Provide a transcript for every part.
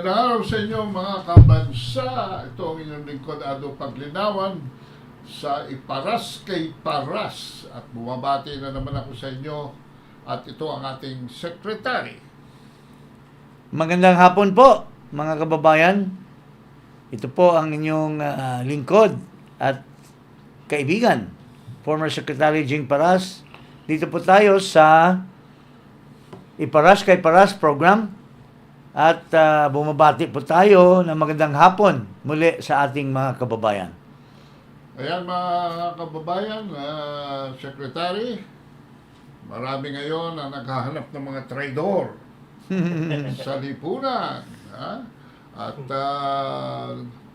Magandang araw sa inyo mga kabansa. Ito ang inyong lingkod, Ado Paglinawan sa Iparas kay Paras. At bumabati na naman ako sa inyo at ito ang ating secretary. Magandang hapon po mga kababayan. Ito po ang inyong lingkod at kaibigan, former Secretary Jing Paras. Dito po tayo sa Iparas kay Paras program. At bumabati po tayo ng magandang hapon muli sa ating mga kababayan. Ayan mga kababayan, Secretary, marami ngayon na naghahanap ng mga traidor sa lipunan. At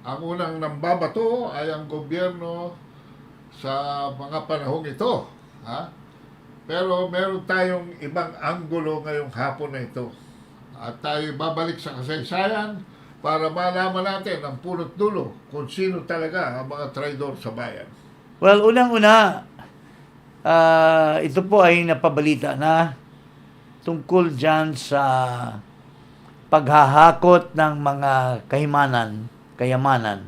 ang unang nambabato ay ang gobyerno sa mga panahong ito. Pero meron tayong ibang anggulo ngayong hapon na ito. At tayo babalik sa kasaysayan para malaman natin ang punot dulo kung sino talaga ang mga traidor sa bayan. Well, unang-una, ito po ay napabalita na tungkol dyan sa paghahakot ng mga kayamanan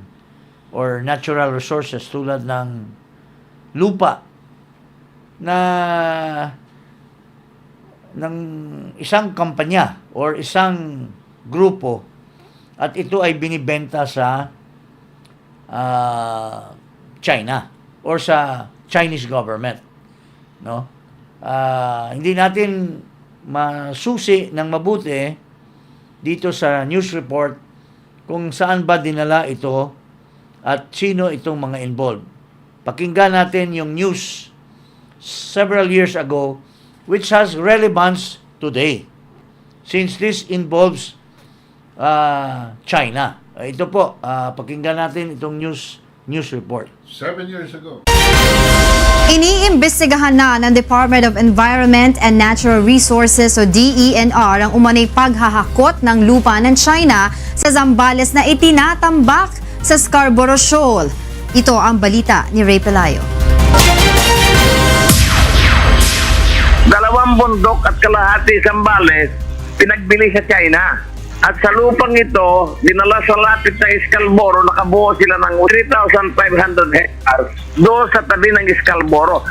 or natural resources tulad ng lupa na ng isang kampanya or isang grupo at ito ay binibenta sa China or sa Chinese government, no? Hindi natin masusi ng mabuti dito sa news report kung saan ba dinala ito at sino itong mga involved. Pakinggan natin yung news several years ago which has relevance today since this involves China. Ito po, pakinggan natin itong news report. 7 years ago. Iniimbestigahan na ng Department of Environment and Natural Resources o DENR ang umanay paghahakot ng lupa ng China sa Zambales na itinatambak sa Scarborough Shoal. Ito ang balita ni Ray Pelayo. 2 bundok at kalahati Zambales pinagbili sa China. At sa lupang ito, dinala sa lapit ng Scarborough, nakabuo sila ng 3,500 hectares doon sa tabi ng Scarborough.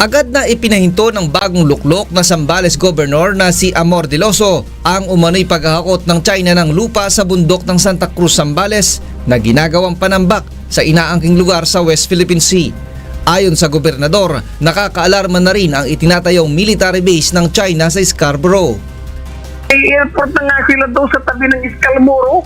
Agad na ipinahinto ng bagong luklok na Zambales Governor na si Amor Diloso ang umano'y paghahakot ng China ng lupa sa bundok ng Santa Cruz, Zambales na ginagawang panambak sa inaangking lugar sa West Philippine Sea. Ayon sa gobernador, nakakaalarma na rin ang itinatayong military base ng China sa Scarborough. Airport na nga sila doon sa tabi ng Scarborough.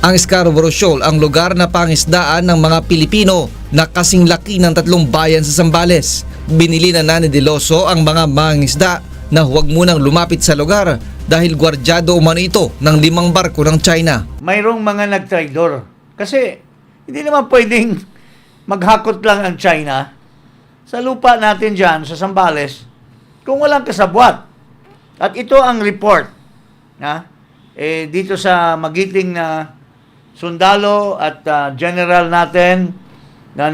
Ang Scarborough Shoal ang lugar na pangisdaan ng mga Pilipino na kasing laki ng 3 bayan sa Zambales. Binili na ni Diloso ang mga mangisda na huwag munang lumapit sa lugar dahil gwardyado umano ito ng 5 barko ng China. Mayroong mga nagtraidor kasi hindi naman pwedeng maghakot lang ang China sa lupa natin dyan sa Zambales kung walang kasabwat. At ito ang report dito sa magiting na sundalo at general natin na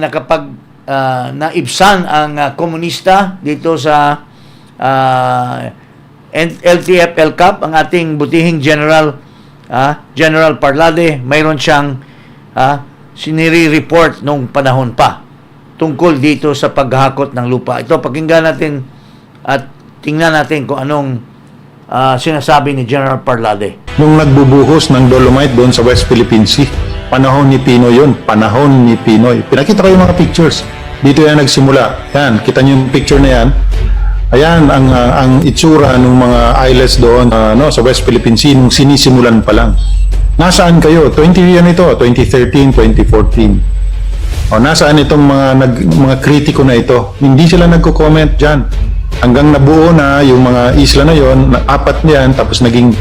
naibsan ang komunista dito sa LTF-LCAP, ang ating butihing general, General Parlade. Mayroon siyang siniri-report nung panahon pa tungkol dito sa paghakot ng lupa. Ito, pakinggan natin at tingnan natin kung anong sinasabi ni General Parlade. Nung nagbubuhos ng dolomite doon sa West Philippine Sea, panahon ni Pinoy yun, panahon ni Pinoy. Pinakita ko yung mga pictures. Dito yan nagsimula. Yan, kita nyo yung picture na yan. Ayan, ang itsura ng mga islets doon sa West Philippine Sea nung sinisimulan pa lang. Nasaan kayo? 20 yan ito, 2013, 2014. Nasaan itong mga kritiko na ito? Hindi sila nagko-comment dyan. Hanggang nabuo na yung mga isla na yon, 4 niyan, tapos naging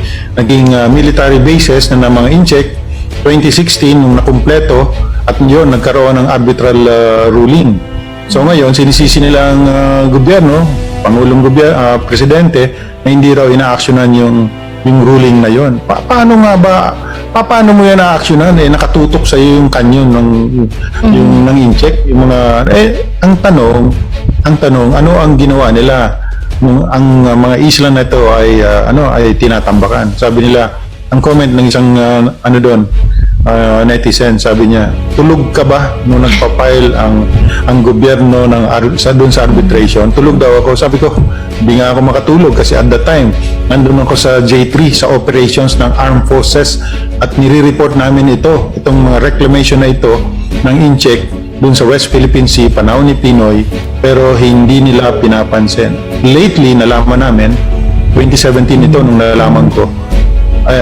military bases na mga incheck. 2016 nung nakumpleto at yun nagkaroon ng arbitral ruling. So ngayon sinisisi nila ang gobyerno, pangulong presidente na hindi raw ina-actionan yung ruling na yon. Paano mo yan na-actionan? Nakatutok sa iyo yung kanyon ng incheck, yung mga ang tanong, ano ang ginawa nila nung ang mga isla na ito ay ay tinatambakan? Sabi nila ang comment ng isang ano doon, netizen, sabi niya, tulog ka ba nung nagpa-file ang gobyerno doon sa arbitration? Tulog daw ako. Sabi ko, hindi nga ako makatulog kasi at that time, nandun ako sa J3, sa operations ng Armed Forces at nire-report namin itong mga reclamation na ito ng incheck doon sa West Philippine Sea, panahon ni Pinoy, pero hindi nila pinapansin. Lately, nalaman namin, 2017 ito nung nalaman ko,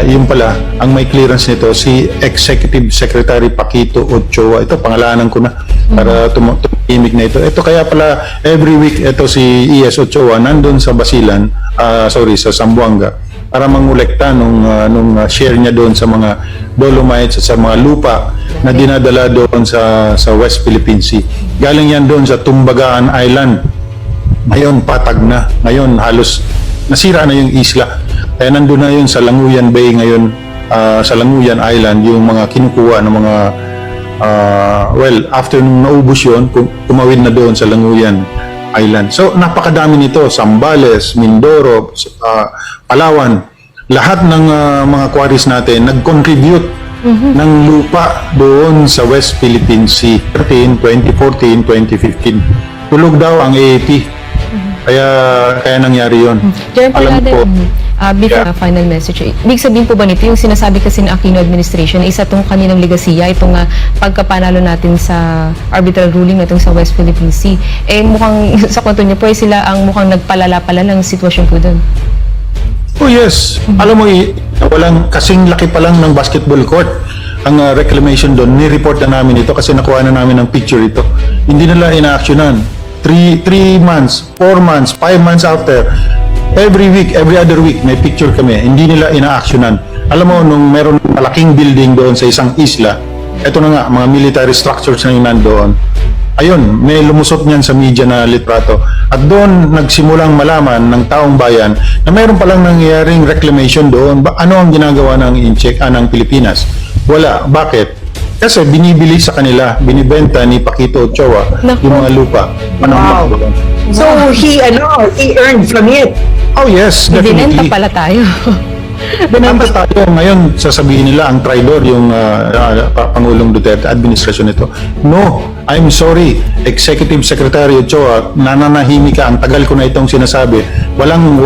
yun pala, ang may clearance nito, si Executive Secretary Paquito Ochoa. Ito, pangalanan ko na para tumimik na ito. Ito kaya pala, every week, ito si E.S. Ochoa, nandun sa Basilan, sa Zamboanga, para mangolekta nung share niya doon sa mga dolomites at sa mga lupa na dinadala doon sa West Philippine Sea. Galing yan doon sa Tumbagaan Island. Ngayon, patag na. Ngayon, halos nasira na yung isla. Kaya nandun na yun sa Languyan Bay ngayon, sa Languyan Island, yung mga kinukuha ng mga, after nung naubos yun, tumawid na doon sa Languyan Island. So, napakadami nito, Zambales, Mindoro, Palawan, lahat ng mga quarries natin nag-contribute ng lupa doon sa West Philippine Sea. 2014, 2015. Tulog daw ang AAP. Kaya nangyari yun. General Alam ko, before final message, ibig sabihin po ba nito yung sinasabi kasi ng Aquino administration na isa itong kaninang legasiya, itong pagkapanalo natin sa arbitral ruling na itong sa West Philippine Sea, mukhang sa kwento niyo po sila ang mukhang nagpalala-pala ng sitwasyon po doon. oh yes, alam mo, walang kasing laki pa lang ng basketball court ang reclamation doon. Ni-report na namin ito kasi nakuha na namin ng picture ito. Hindi nila ina-actionan. 3 months, 4 months, 5 months after, every week, every other week, may picture kami. Hindi nila ina-actionan. Alam mo, nung meron malaking building doon sa isang isla, eto na nga, mga military structures na yung nandoon, ayun, may lumusot niyan sa media na litrato. At doon nagsimulang malaman ng taong bayan na mayroon palang nangyayaring reclamation doon. Ano ang ginagawa ng incheck ng Pilipinas? Wala. Bakit? Kasi binibili sa kanila, binibenta ni Paquito Ochoa yung mga lupa. Wow. So he earned from it. Oh yes, Ibinenta definitely. pala tayo. Binenta tayo. Ngayon, sasabihin nila ang traidor yung Pangulong Duterte, administrasyon nito. No, I'm sorry, Executive Secretary Ochoa, nananahimik ka. Ang tagal ko na itong sinasabi. Walang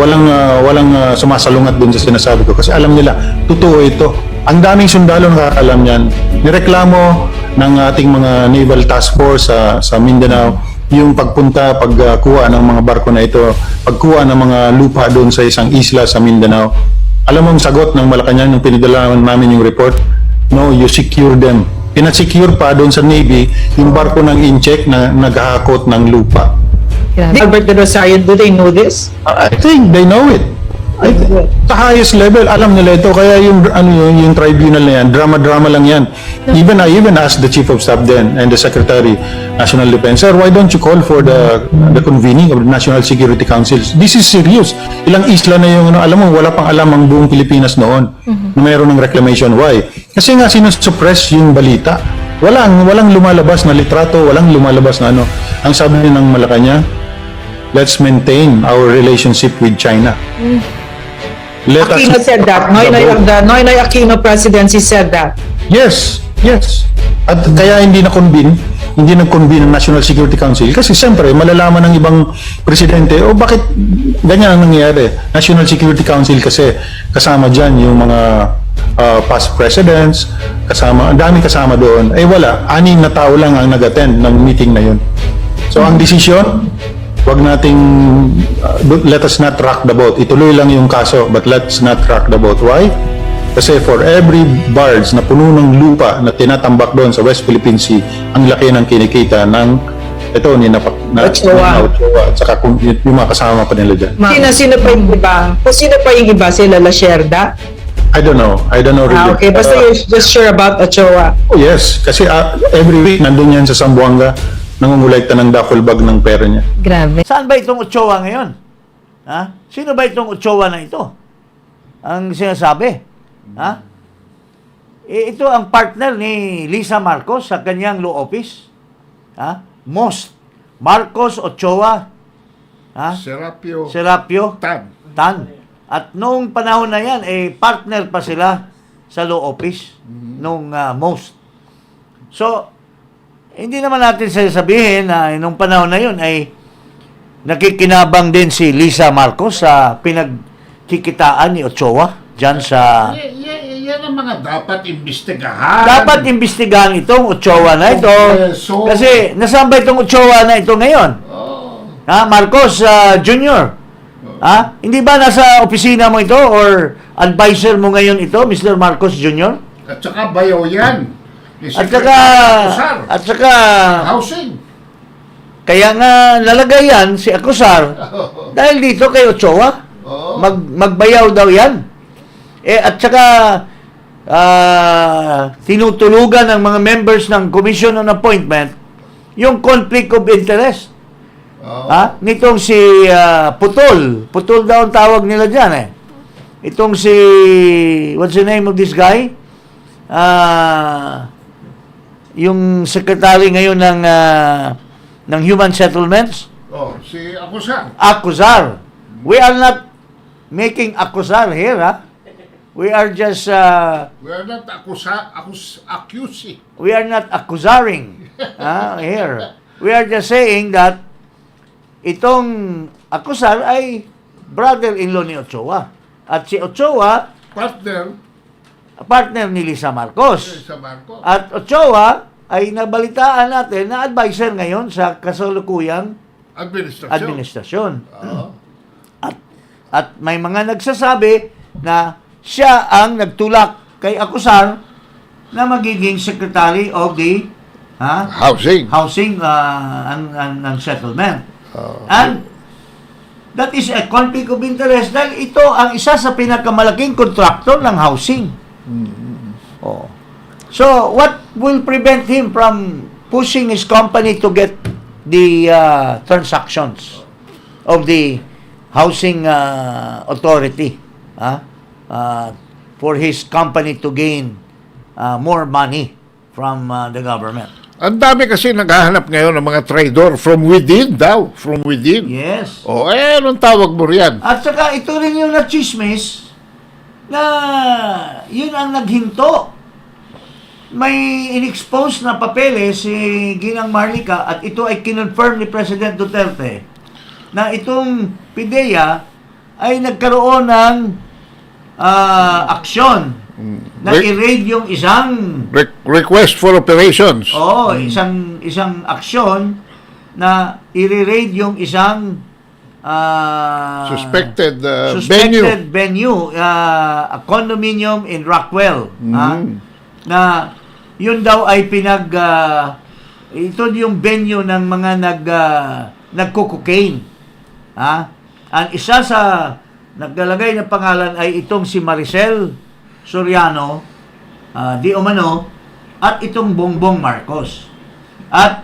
sumasalungat dun sa sinasabi ko. Kasi alam nila, totoo ito. Ang daming sundalo nakakalam yan. Nireklamo ng ating mga Naval Task Force sa Mindanao yung pagkuha ng mga barko na ito, pagkuha ng mga lupa doon sa isang isla sa Mindanao. Alam mo ang sagot ng Malacanang nung pinadala namin yung report? No, you secure them. Pinasecure pa doon sa Navy yung barko ng incheck na naghahakot ng lupa. Albert de Rosario, do they know this? I think they know it. Sa highest level, alam nila ito. Kaya yung tribunal na yan, drama-drama lang yan. I even asked the Chief of Staff then and the Secretary, National Defense, sir, why don't you call for the convening of the National Security Councils? This is serious. Ilang isla na yung, alam mo, wala pang alam ang buong Pilipinas noon na mayroon ng reclamation. Why? Kasi nga sinusuppress yung balita. Walang lumalabas na litrato, walang lumalabas na ano. Ang sabi ng Malacanang, let's maintain our relationship with China. Let Aquino said that. Noynoy Aquino presidency said that. Yes. At kaya hindi nag-convene ang National Security Council kasi siyempre malalaman ng ibang presidente bakit ganyan ang nangyayari. National Security Council kasi kasama dyan yung mga past presidents, ang daming kasama doon. Wala, 6 na tao lang ang nag-attend ng meeting na yun. So ang desisyon, wag nating let us not rock the boat. Ituloy lang yung kaso, but let's not rock the boat. Why? Kasi for every barge na puno ng lupa na tinatambak doon sa West Philippine Sea, ang laki ng kinikita ng Ochoa. At saka yung mga kasama pa nila dyan. Sino pa yung iba? Sino pa yung iba? Sila Lacerda? I don't know really. Okay, basta you're just sure about Ochoa. Oh yes, kasi every week nandun yan sa Zamboanga, nangungulekta ng duffel bag ng pera niya. Grabe. Saan ba itong Ochoa ngayon? Ha? Sino ba itong Ochoa na ito? Ang sinasabi? Ha? Ito ang partner ni Lisa Marcos sa kanyang law office. Ha? Marcos Ochoa. Ha? Serapio Serapio Tan. Tan. At noong panahon na yan, partner pa sila sa law office nung most. So, hindi naman natin sasabihin na nung panahon na yun ay nakikinabang din si Lisa Marcos sa pinagkikitaan ni Ochoa dyan sa... Yan ang mga dapat imbestigahan. Dapat imbestigahan itong Ochoa na ito. Kongreso. Kasi nasaan ba itong Ochoa na ito ngayon? Marcos Jr. Hindi ba nasa opisina mo ito or advisor mo ngayon ito, Mr. Marcos Jr.? At saka bayaw yan. Ni At Secretary saka Housing. kaya nga lalagay yan si Acosar dahil dito kay Ochoa. Magbayaw daw yan. At saka tinutulugan ng mga members ng Commission on Appointment yung conflict of interest. Nitong si Putol daw ang tawag nila dyan Itong si, what's the name of this guy? Yung secretary ngayon ng Human Settlements? Si Acosar. Acosar. We are not making Acosar here, We are just... We are not accusing. we are not accusaring here. We are just saying that itong Acosar ay brother-in-law ni Ochoa. At si Ochoa, partner ni Lisa Marcos. At Ochoa ay nabalitaan natin na advisor ngayon sa kasalukuyang administrasyon. At may mga nagsasabi na siya ang nagtulak kay Acosar na magiging Secretary of the Housing and Settlement. And that is a conflict of interest dahil ito ang isa sa pinakamalaking kontraktor ng housing. So, what will prevent him from pushing his company to get the transactions of the housing authority for his company to gain more money from the government? Ang dami kasi naghahanap ngayon ng mga trader from within daw. From within. Yes. Anong tawag mo riyan? At saka ito rin yung na-chismis na yun ang naghinto. May in-expose na papeles si Ginang Marlica at ito ay kinonfirm ni President Duterte na itong PIDEA ay nagkaroon ng aksyon na i-raid yung isang request for operations. Isang aksyon na i-raid yung isang suspected venue, a condominium in Rockwell. Na yun daw ay ito yung venue ng mga nagko-cocaine. Ang isa sa naglalagay na pangalan ay itong si Maricel Soriano, di umano, at itong Bongbong Marcos. At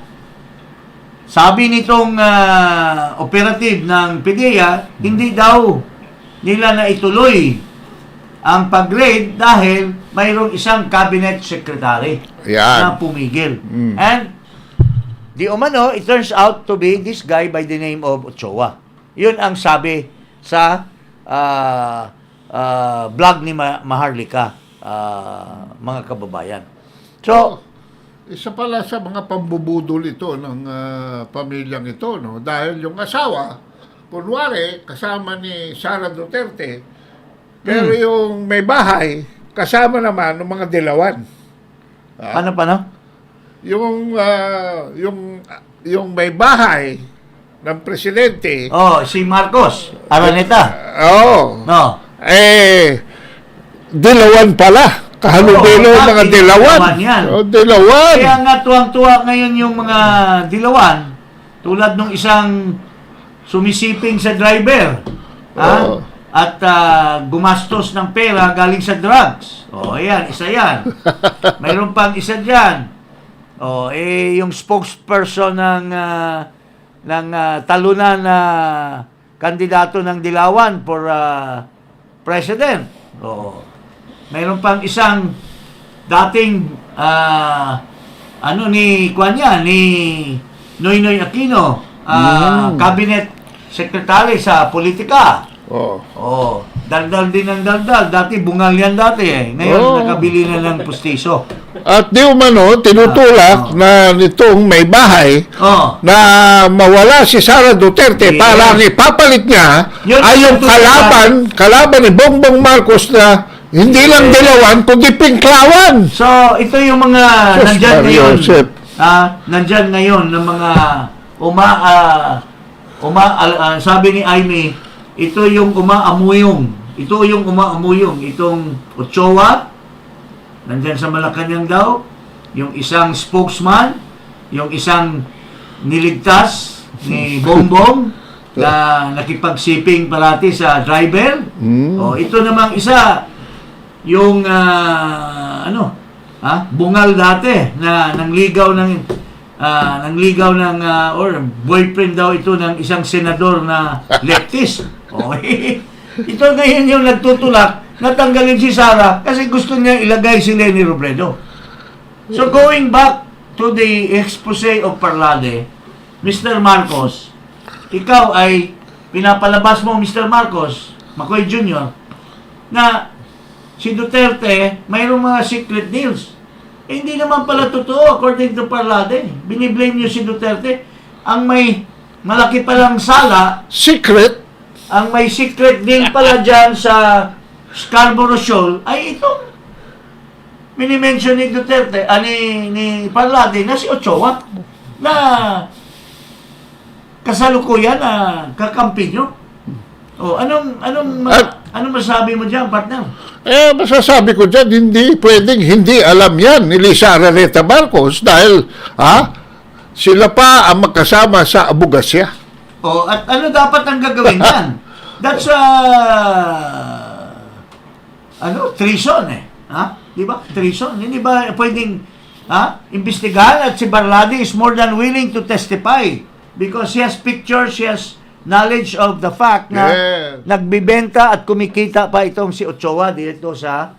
sabi nitong operative ng PIDEA, hindi daw nila na ituloy ang pag-raid dahil mayroong isang cabinet secretary na pumigil. And di umano, it turns out to be this guy by the name of Ochoa. Yun ang sabi sa blog ni Maharlika, mga kababayan. So, isa pala sa mga pambubudol ito ng pamilyang ito, no? Dahil yung asawa, kunwari, kasama ni Sara Duterte, pero yung may bahay, kasama naman ng mga dilawan. Paano? Yung may bahay ng presidente. Si Marcos Araneta. No. Dilawan pala. Kahalubilo mga dilawan. Dilawan. Kaya nga tuwang-tuwa ngayon yung mga dilawan tulad nung isang sumisiping sa driver. At gumastos ng pera galing sa drugs. Ayan, isa yan. Mayroon pang isa dyan. Yung spokesperson ng talunan na kandidato ng Dilawan for president. Mayroon pang isang dating ni Noynoy Aquino, cabinet secretary sa politika. Daldal din ang daldal. Dati bungal yan dati eh. Ngayon, Oo. nakabili na ng pustiso. At di umano, tinutulak na nitong may bahay Oh. na mawala si Sara Duterte Yes. para ang ipapalit niya Yun ay yung ang tutulak. kalaban ni Bongbong Marcos na hindi lang dilawan, kundi pinklawan. So, ito yung mga Sus, nandyan Mario ngayon. Joseph. Nandyan ngayon ng mga sabi ni Aimee, ito yung umaamuyong. Ito yung umaamuyong. Itong Ochoa, nandyan sa Malacanang daw, yung isang spokesman, yung isang niligtas ni Bongbong na nakipagsiping parati sa driver. O, ito namang isa, yung bungal dati na nangligaw ng or boyfriend daw ito ng isang senador na leftist. Okay. Ito ngayon yung nagtutulak natanggalin si Sara kasi gusto niya ilagay si Leni Robredo. So going back to the expose of Parlade, Mr. Marcos, ikaw ay pinapalabas mo, Mr. Marcos, Macoy Jr., na si Duterte mayroong mga secret deals. Eh, hindi naman pala totoo according to Parlade. Biniblame niyo si Duterte. Ang may malaki palang sala, Secret? ang may secret deal pala dyan sa Scarborough Shoal ay ito. Minimension ni Duterte, ni Parlade na si Ochoa na kasalukuyan na kakampi nyo. O, anong masabi mo dyan, partner? Masasabi ko dyan, hindi pwedeng hindi alam yan ni Sara Marcos dahil sila pa ang magkasama sa abogasya. O, at ano dapat ang gagawin yan? That's treason eh. Ha? Di ba? Treason. Hindi ba pwedeng imbestigahan at si Parlade is more than willing to testify because he has pictures, he has knowledge of the fact na nagbibenta at kumikita pa itong si Ochoa dito sa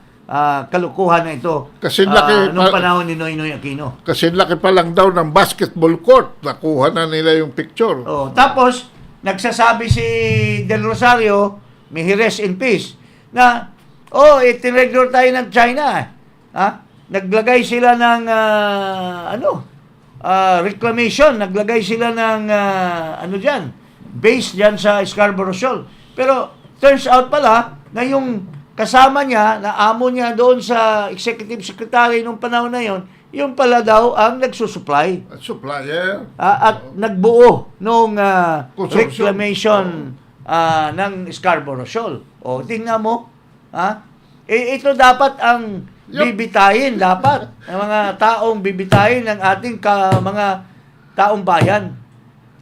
kalukuhan na ito. Kasi laki nung panahon ni Noynoy Aquino. Kasi laki pa lang daw ng basketball court. Nakuha na nila yung picture. Oh, tapos nagsasabi si Del Rosario, may he rest in peace, na itinregulate tayo ng China. Naglagay sila ng reclamation, naglagay sila ng base diyan sa Scarborough Shoal. Pero turns out pala na yung kasama niya, na amo niya doon sa executive secretary nung panahon na yon, yung pala daw ang nagsusupply. Supplier. At nagbuo nung Consortium. reclamation ng Scarborough Shoal. O, tingnan mo. Ito dapat ang bibitayin, dapat. Ang mga taong bibitayin ng ating mga taong bayan.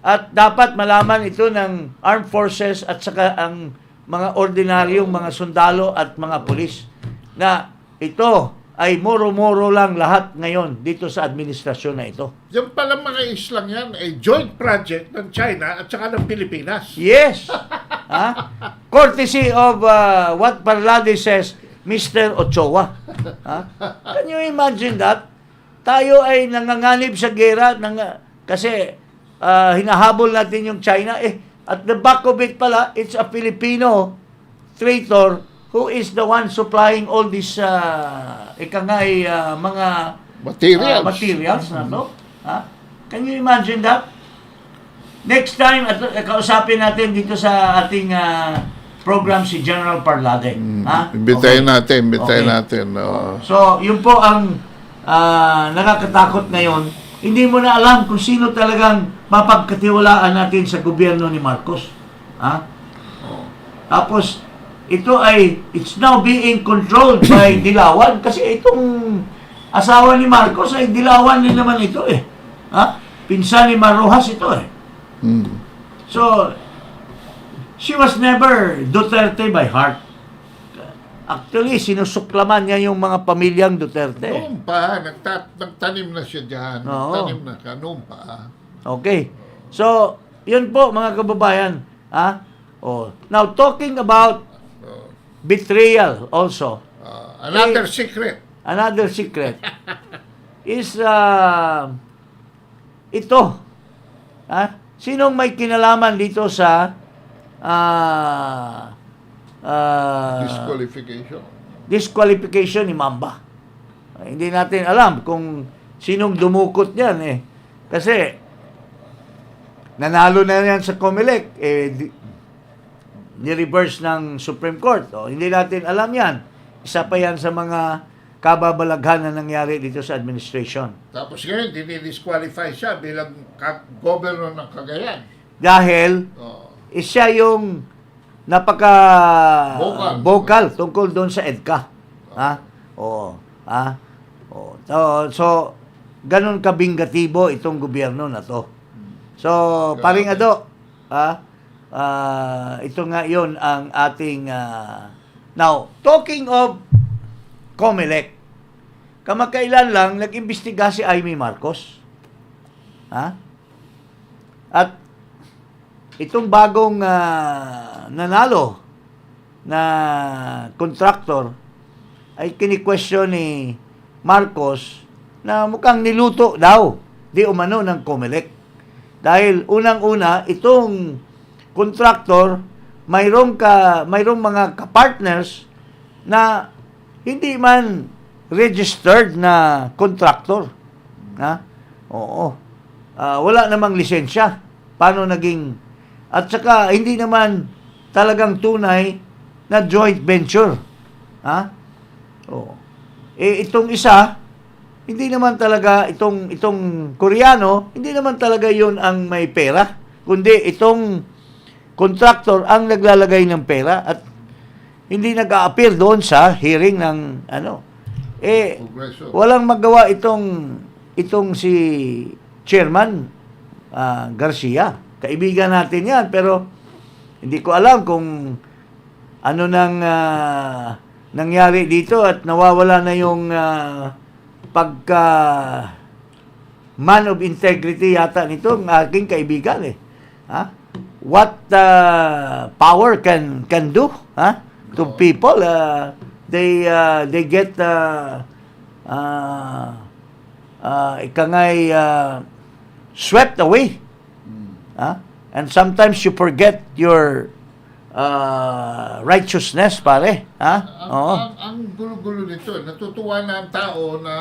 At dapat malaman ito ng armed forces at saka ang mga ordinaryong mga sundalo at mga pulis na ito ay moro-moro lang lahat ngayon dito sa administrasyon na ito. Yung pala mga islang yan ay joint project ng China at saka ng Pilipinas. Yes. Courtesy of what Parlade says, Mr. Ochoa. Can you imagine that? Tayo ay nanganganib sa gera kasi hinahabol natin yung China. At the back of it pala, it's a Filipino traitor who is the one supplying all these mga materials na to. Can you imagine that? Next time, kausapin natin dito sa ating program si General Parlade. Imbitahin natin. So, yun po ang nakakatakot ngayon. Hindi mo na alam kung sino talagang mapagkatiwalaan natin sa gobyerno ni Marcos. Tapos, it's now being controlled by Dilawan kasi itong asawa ni Marcos ay Dilawan din naman ito eh. Pinsan ni Marrojas ito eh. So, she was never Duterte by heart. Actually, sinusuklaman niya yung mga pamilyang Duterte. Noon pa, nagtanim na siya dyan. Nagtanim na siya, noon pa. Okay. So, yun po mga kababayan. Now, talking about betrayal also. Another secret. Another secret is ito. Sinong may kinalaman dito sa Disqualification. disqualification ni Mamba. Hindi natin alam kung sinong dumukot niyan eh. Kasi nanalo na yan sa COMELEC, ni-reverse ng Supreme Court. Hindi natin alam yan. Isa pa yan sa mga kababalaghan na nangyari dito sa administration. Tapos ngayon, dinidisqualify siya bilang governor ng Cagayan. Dahil siya yung napaka vocal tungkol doon sa EDCA. Ha? Oo. Ha? Oo. So, ganun kabingatibo itong gobyerno na to. So, paring Ado, ito nga yon ang ating now, talking of COMELEC, kamakailan lang nag-imbestiga si Amy Marcos. Ha? At itong bagong nanalo na contractor ay kini-question ni Marcos na mukhang niluto daw di umano ng COMELEC. Dahil unang-una itong contractor mayroong mga kapartners na hindi man registered na contractor. Ha? Oo. Wala namang lisensya. Paano naging... At saka, hindi naman talagang tunay na joint venture. Ha? Oo. Itong isa, hindi naman talaga, itong Koreano, hindi naman talaga yun ang may pera. Kundi itong contractor ang naglalagay ng pera at hindi nag-a-appear doon sa hearing ng walang magawa itong si Chairman Garcia. Kaibigan natin yan, pero hindi ko alam kung ano nang nangyari dito at nawawala na yung pagka man of integrity yata nitong aking kaibigan eh. Ha? What power can do, ha? To people, they get swept away. And sometimes you forget your righteousness, pare. Ang gulo-gulo nito, natutuwa na ang tao na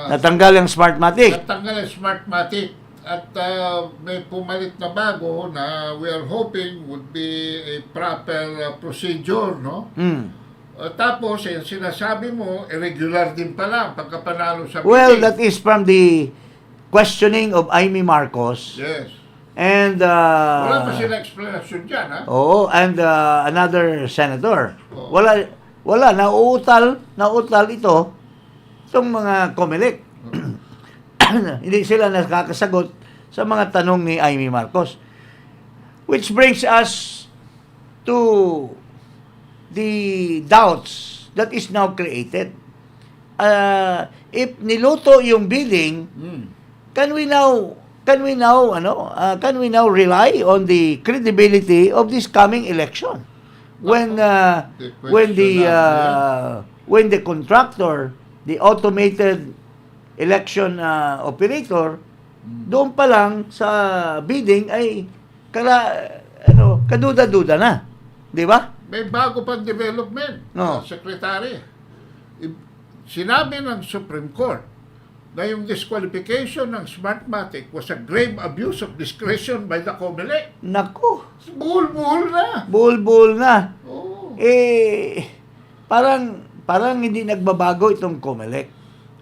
natanggal ang Smartmatic. natanggal ang Smartmatic at may pumalit na bago na we are hoping would be a proper procedure, no? Tapos, sinasabi mo, irregular din pala pagkapanalo sa Well, bidding. that is from the questioning of Amy Marcos. Yes. And Wala pa sila explanation dyan, ha? and another senator. Oo. Wala nauutal itong mga COMELEC. Hindi sila nakakasagot sa mga tanong ni Amy Marcos. Which brings us to the doubts that is now created. If niluto yung bidding, can we now rely on the credibility of this coming election when the contractor, the automated election operator, doon pa lang sa bidding ay kaduda-duda na, di ba? May bago pang development, Secretary. Sinabi ng Supreme Court na yung disqualification ng Smartmatic was a grave abuse of discretion by the COMELEC. Naku, Buhol-buhol na. bull na. Oo. Parang hindi nagbabago itong COMELEC.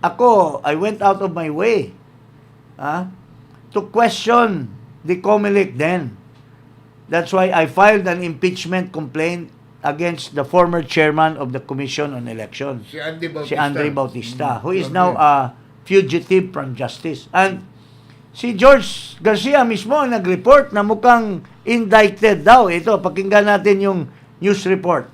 Ako, I went out of my way to question the COMELEC then. That's why I filed an impeachment complaint against the former chairman of the Commission on Elections, Si Andy Bautista. si Andre Bautista, who is now a fugitive from justice. And si George Garcia mismo ang nag-report na mukhang indicted daw. Ito, pakinggan natin yung news report.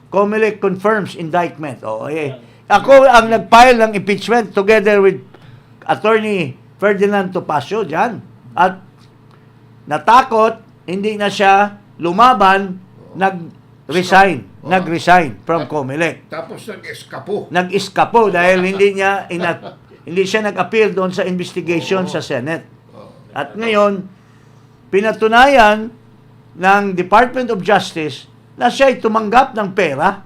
COMELEC confirms indictment. Ako ang nag-file ng impeachment together with Attorney Ferdinand Topacio dyan. At natakot, hindi na siya lumaban, nag-resign from COMELEC. Tapos nag-eskapo. Nag-eskapo dahil hindi siya nag-appear doon sa investigation sa Senate. At ngayon, pinatunayan ng Department of Justice na siya ay tumanggap ng pera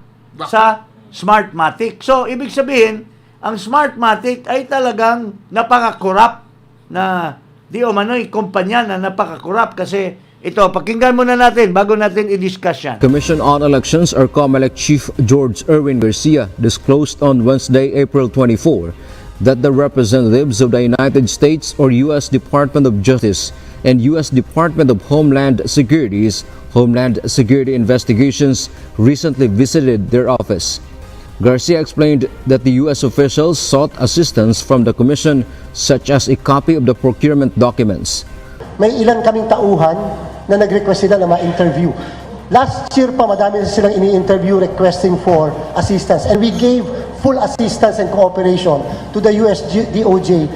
sa Smartmatic. So, ibig sabihin, ang Smartmatic ay talagang napaka-corrupt na di umano'y kumpanya na napaka-corrupt kasi ito, pakinggan muna natin bago natin i-discuss yan. Commission on Elections or COMELEC Chief George Erwin Garcia disclosed on Wednesday, April 24, that the representatives of the United States or U.S. Department of Justice and U.S. Department of Homeland Security's Homeland Security Investigations recently visited their office. Garcia explained that the U.S. officials sought assistance from the Commission such as a copy of the procurement documents. May ilan kaming tauhan na nag-request sila na ma-interview. Last year pa, madami silang ini-interview requesting for assistance. And we gave full assistance and cooperation to the US DOJ.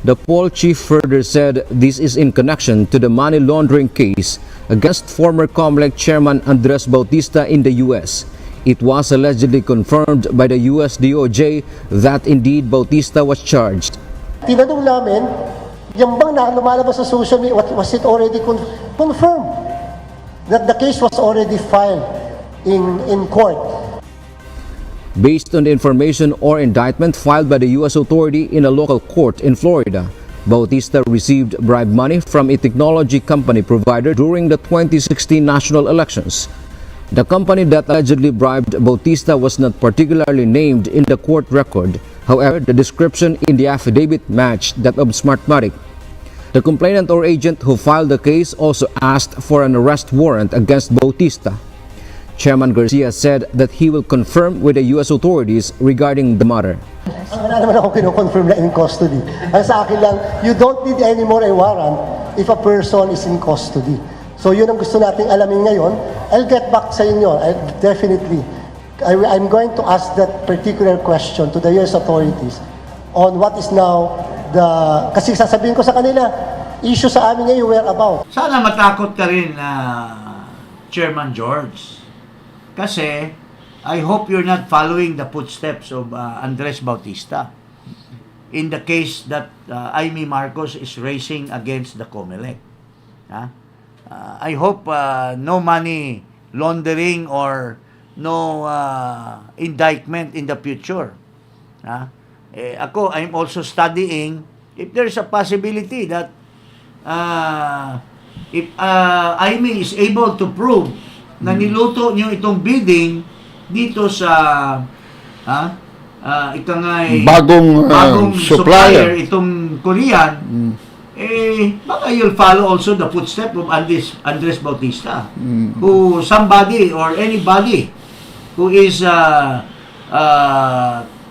The poll chief further said this is in connection to the money laundering case against former COMELEC chairman Andres Bautista in the U.S. It was allegedly confirmed by the US DOJ that indeed Bautista was charged. Tinanong namin, yung bang na lumalabas sa social media, was it already confirmed that the case was already filed in court? Based on the information or indictment filed by the U.S. authority in a local court in Florida, Bautista received bribe money from a technology company provider during the 2016 national elections. The company that allegedly bribed Bautista was not particularly named in the court record. However, the description in the affidavit matched that of Smartmatic. The complainant or agent who filed the case also asked for an arrest warrant against Bautista. Chairman Garcia said that he will confirm with the U.S. authorities regarding the matter. Wala naman ako kinoconfirm na in custody. Ang sa akin lang, you don't need anymore a warrant if a person is in custody. So yun ang gusto nating alamin ngayon. I'll get back sa inyo. Definitely. I'm going to ask that particular question to the U.S. authorities on what is now the... Kasi sasabihin ko sa kanila, issue sa amin ngayon, whereabout. Sana matakot ka rin, Chairman George. Kasi, I hope you're not following the footsteps of Andres Bautista in the case that Amy Marcos is raising against the COMELEC. I hope no money laundering or no indictment in the future. Ako, I'm also studying if there's a possibility that if Amy is able to prove na niluto niyo itong bidding dito sa ito nga bagong supplier itong Korean, baka you'll follow also the footstep of Andres Bautista, who somebody or anybody who is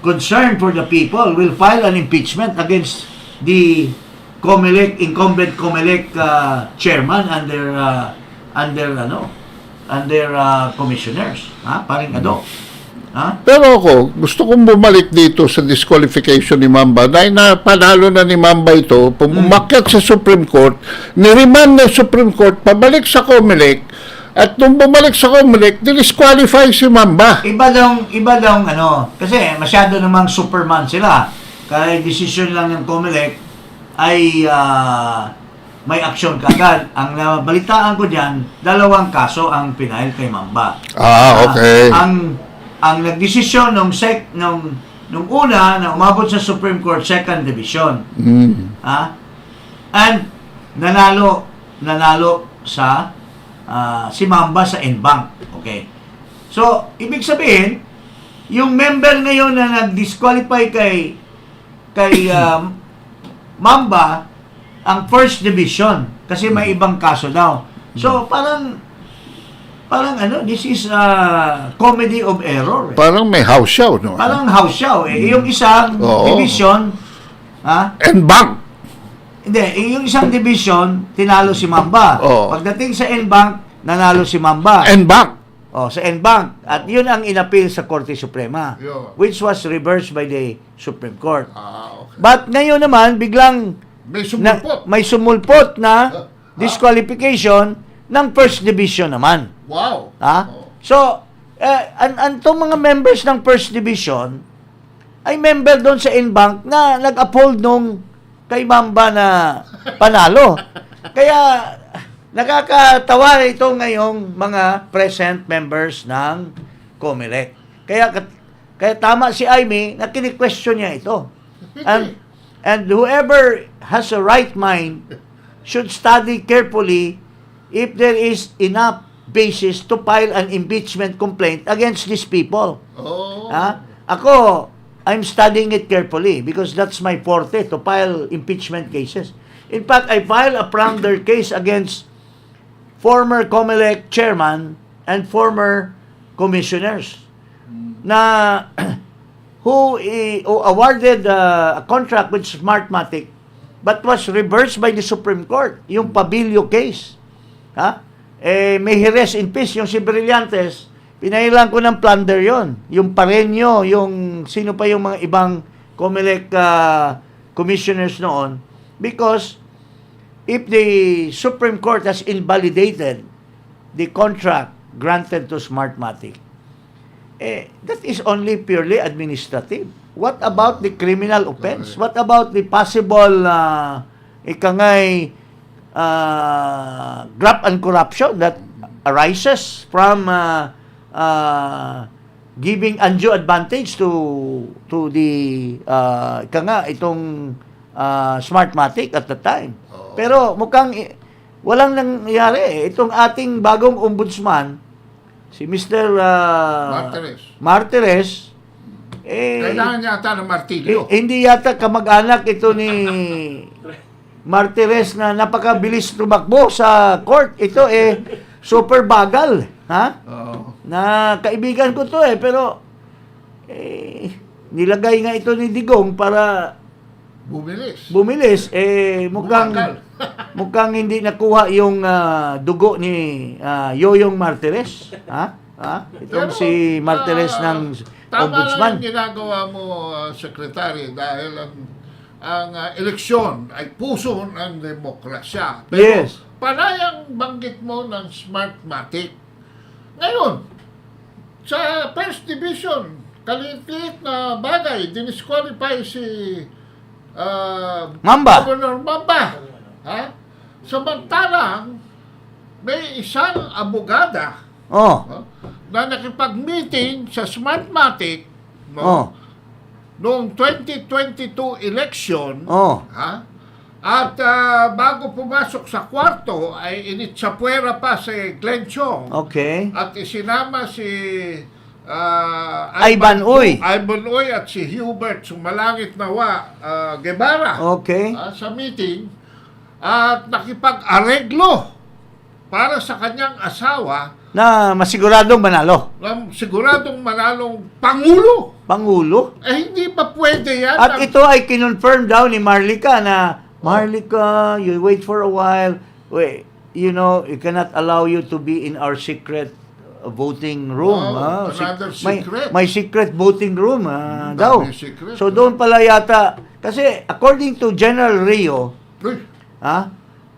concerned for the people will file an impeachment against the incumbent COMELEC chairman and their commissioners. Paring Pero ako, gusto kong bumalik dito sa disqualification ni Mamba. Dahil napanalo na ni Mamba ito, umakyat sa Supreme Court, niremand ng Supreme Court, pabalik sa COMELEC, at nung bumalik sa COMELEC, disqualify si Mamba. Iba daw, kasi masyado namang Superman sila. Kaya decision lang ng COMELEC ay may aksyon kaagad. Ang nabalitaan ko diyan, 2 kaso ang pinail kay Mamba. Okay. Ang nagdesisyon nung una na umabot sa Supreme Court Second Division. And nanalo sa si Mamba sa en-banc. Okay. So, ibig sabihin, yung member ngayon na nag-disqualify kay Mamba, ang First Division kasi may ibang kaso daw. So, parang this is a comedy of error. Parang may house show, no? Parang house show. Yung isang division, en-banc. Hindi, yung isang division, tinalo si Mamba. Pagdating sa en-banc, nanalo si Mamba. En-banc. Sa en-banc. At yun ang inappeal sa Korte Suprema, which was reversed by the Supreme Court. Okay. But ngayon naman, biglang may sumulpot na disqualification ng First Division naman. Wow. So, itong mga members ng First Division ay member doon sa en-banc na nag-uphold nung kay Mamba na panalo. Kaya, nakakatawa ito ngayong mga present members ng COMELEC. Kaya tama si Amy na kini-question niya ito. And whoever has a right mind should study carefully if there is enough basis to file an impeachment complaint against these people. Oh. Ako, I'm studying it carefully because that's my forte, to file impeachment cases. In fact, I filed a plunder case against former COMELEC chairman and former commissioners na who awarded a contract with Smartmatic but was reversed by the Supreme Court, yung Pabilio case. May rest in peace yung si Brillantes, pinailan ko ng plunder yon. Yung Pareño, yung sino pa yung mga ibang COMELEC commissioners noon, because if the Supreme Court has invalidated the contract granted to Smartmatic, that is only purely administrative. What about the criminal offense? What about the possible graft and corruption that arises from giving undue advantage to the itong Smartmatic at the time. Pero mukhang walang nangyari. Itong ating bagong ombudsman, si Mr. Martires, Kailangan yata ng martilyo. hindi yata kamag-anak ito ni Martires na napakabilis tumakbo sa court. Ito super bagal. Na kaibigan ko to pero nilagay nga ito ni Digong para bumilis. Mukhang hindi nakuha yung dugo ni Yoyong Martires. Itong Pero, si Martires ng ombudsman. Tama lang ginagawa mo, Secretary, dahil ang eleksyon ay puso ng demokrasya. Pero Yes. panayang banggit mo ng Smartmatic. Ngayon, sa First Division, kaliit na bagay, dinisqualify si Mamba. Governor Mamba. Samantalang, may isang abogada na nakipag-meeting sa Smartmatic noong 2022 election at bago pumasok sa kwarto ay initsapuera pa si Glenn Chong at isinama si Ivan Uy at si Hubert Sumalangit Nawa Guevara sa meeting at nakipag-areglo para sa kanyang asawa na masiguradong manalo. Siguradong manalong Pangulo. Hindi pa pwede yan. At ito ay kinonfirm daw ni Marlica na, Marlica, you wait for a while. Wait, you cannot allow you to be in our secret voting room. Another secret. May secret voting room daw. Secret, so doon pala yata, kasi according to General Rio,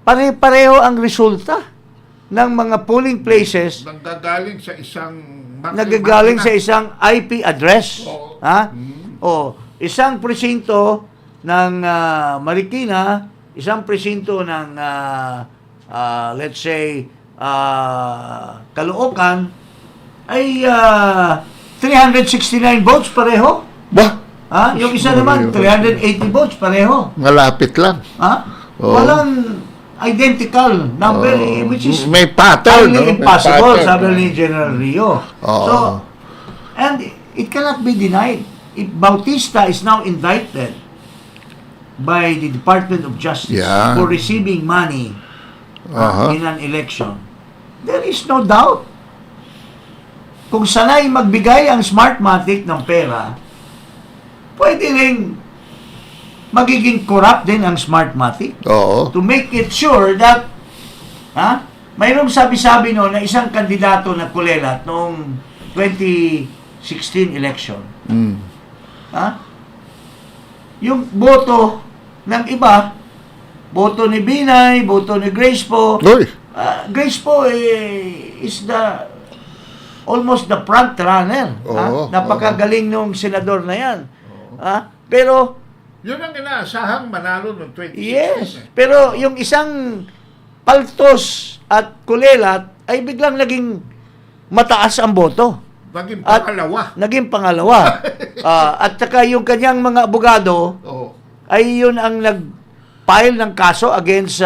pare-pareho ang resulta ng mga polling places nanggagaling sa isang IP address. Isang presinto ng Marikina, isang presinto ng let's say Caloocan ay 369 votes pareho. Yung isa naman 380 votes pareho. Malapit lang. Walang identical number, which is may pattern, impossible, sabi ni General Rio. So, and it cannot be denied. If Bautista is now indicted by the Department of Justice for receiving money in an election, there is no doubt. Kung sanay magbigay ang Smartmatic ng pera, pwede rin magiging corrupt din ang Smartmatic. To make it sure that mayroong sabi-sabi na isang kandidato na kulelat noong 2016 election. Yung boto ng iba, boto ni Binay, boto ni Grace po. Grace po is almost the front runner. Napakagaling nung senador na yan. Pero yun ang inaasahang manalo noong 2016. Yes. Pero yung isang paltos at kulelat ay biglang naging mataas ang boto. Naging At pangalawa. Naging pangalawa. At saka yung kanyang mga abogado Oo. ay yun ang nag-file ng kaso against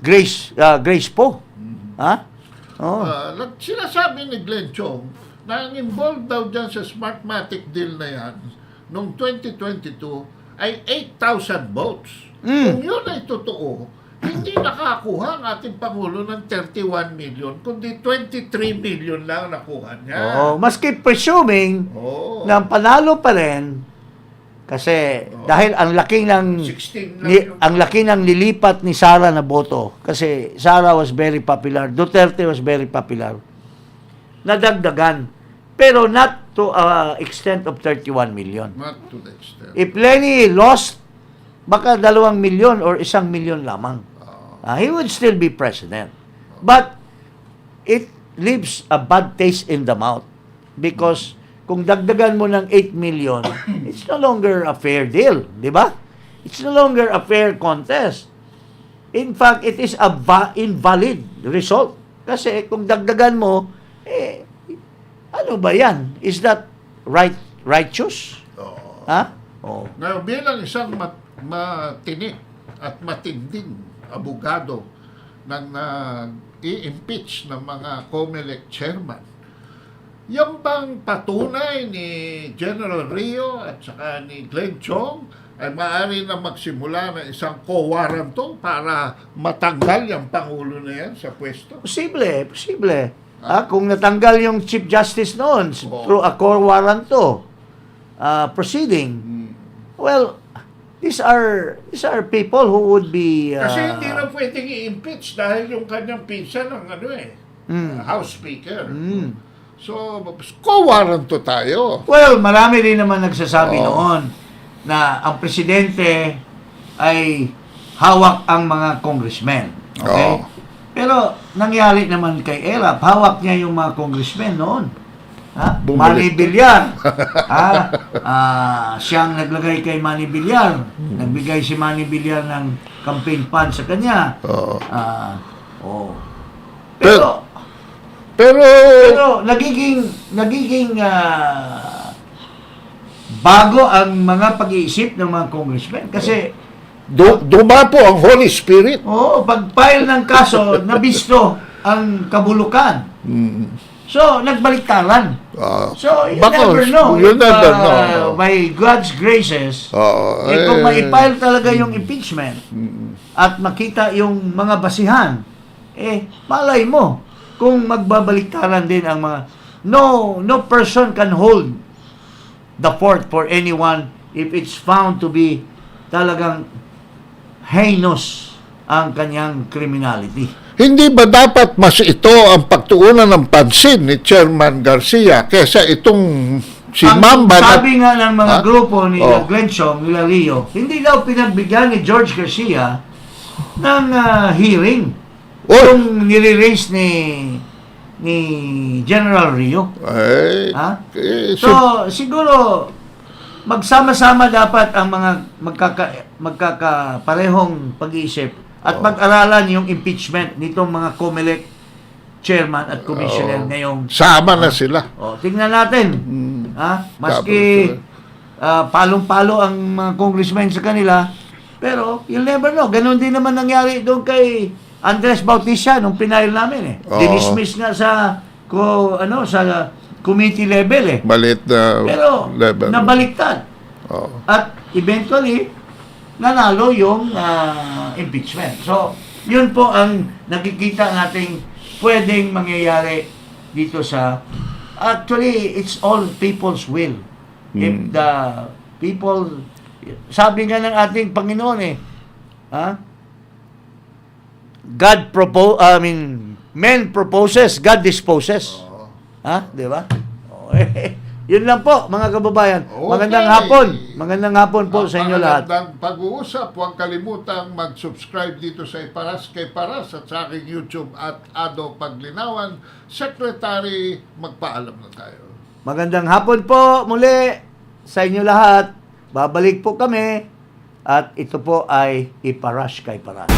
Grace Po. Ha? Oh. Sinasabi ni Glenn Chong na ang involved daw dyan sa Smartmatic deal na yan noong 2022 ay 8,000 votes. Kung yun ay totoo, hindi nakakuha ang ating Pangulo ng 31 million, kundi 23 million lang nakuha niya. Maski presuming na panalo pa rin kasi dahil ang laki ng 16 lang ang laki ng nilipat ni Sara na boto kasi Sara was very popular, Duterte was very popular. Nadagdagan pero not to extent of 31 million. Not to the extent. If Lenny lost, baka 2 milyon or 1 milyon lamang. He would still be president. But it leaves a bad taste in the mouth because kung dagdagan mo ng 8 million, it's no longer a fair deal, di ba? It's no longer a fair contest. In fact, it is a invalid result. Kasi kung dagdagan mo, ano ba yan? Is that righteous? Ha? Ngayon, bilang isang matinik at matinding abogado ng i-impeach ng mga COMELEC chairman, yung bang patunay ni General Rio at saka ni Glenn Chong ay maaari na magsimula ng isang co-warranto para matanggal yung Pangulo na yan sa pwesto? Posible. Kung natanggal yung Chief Justice noon through a co-warranto proceeding, well, these are people who would be... Kasi hindi na pwedeng i-impeach dahil yung kanyang pinsan ng House Speaker. So, co-warranto tayo. Well, marami rin naman nagsasabi noon na ang presidente ay hawak ang mga congressmen. Okay? Pero nangyari naman kay Erap, hawak niya yung mga congressmen noon. Manny Villar. Siyang naglagay kay Manny Villar. Nagbigay si Manny Villar ng campaign fund sa kanya. Pero nagiging bago ang mga pag-iisip ng mga congressmen kasi dumapo ang Holy Spirit. pag-file ng kaso nabisto ang kabulukan. So nagbaliktaran. So you never know. By God's graces, kung ma-file talaga yung impeachment at makita yung mga basihan, malay mo kung magbabaliktaran din ang mga no person can hold the fort for anyone if it's found to be talagang heinous ang kanyang criminality. Hindi ba dapat mas ito ang pagtuunan ng pansin ni Chairman Garcia kesa itong si Mamba? Sabi nga ng mga grupo ni Glenn Chong, nila Rio, hindi daw pinagbigyan ni George Garcia ng hearing. Yung nire-raise ni General Rio. So, siguro magsama-sama dapat ang mga magkakaparehong pag-iisip at mag-aralan yung impeachment nitong mga COMELEC chairman at commissioner ngayong sama na sila. Tingnan natin. Maski palong-palo ang mga congressmen sa kanila, pero you'll never know. Ganon din naman nangyari doon kay Andres Bautista nung pinail namin Dinismiss nga sa committee level Maliit na pero level. Nabaliktad. At eventually nanalo yung impeachment. So, yun po ang nakikita nating pwedeng mangyayari dito sa actually it's all people's will. If the people, sabi nga ng ating Panginoon men proposes, God disposes. Di ba? Yun lang po, mga kababayan. Magandang hapon. Magandang hapon po sa inyo lahat. Magandang pag-uusap. Huwag kalimutang mag-subscribe dito sa Iparas kay Paras at sa aking YouTube at Ado Paglinawan. Secretary, magpaalam na tayo. Magandang hapon po muli sa inyo lahat. Babalik po kami at ito po ay Iparas kay Paras.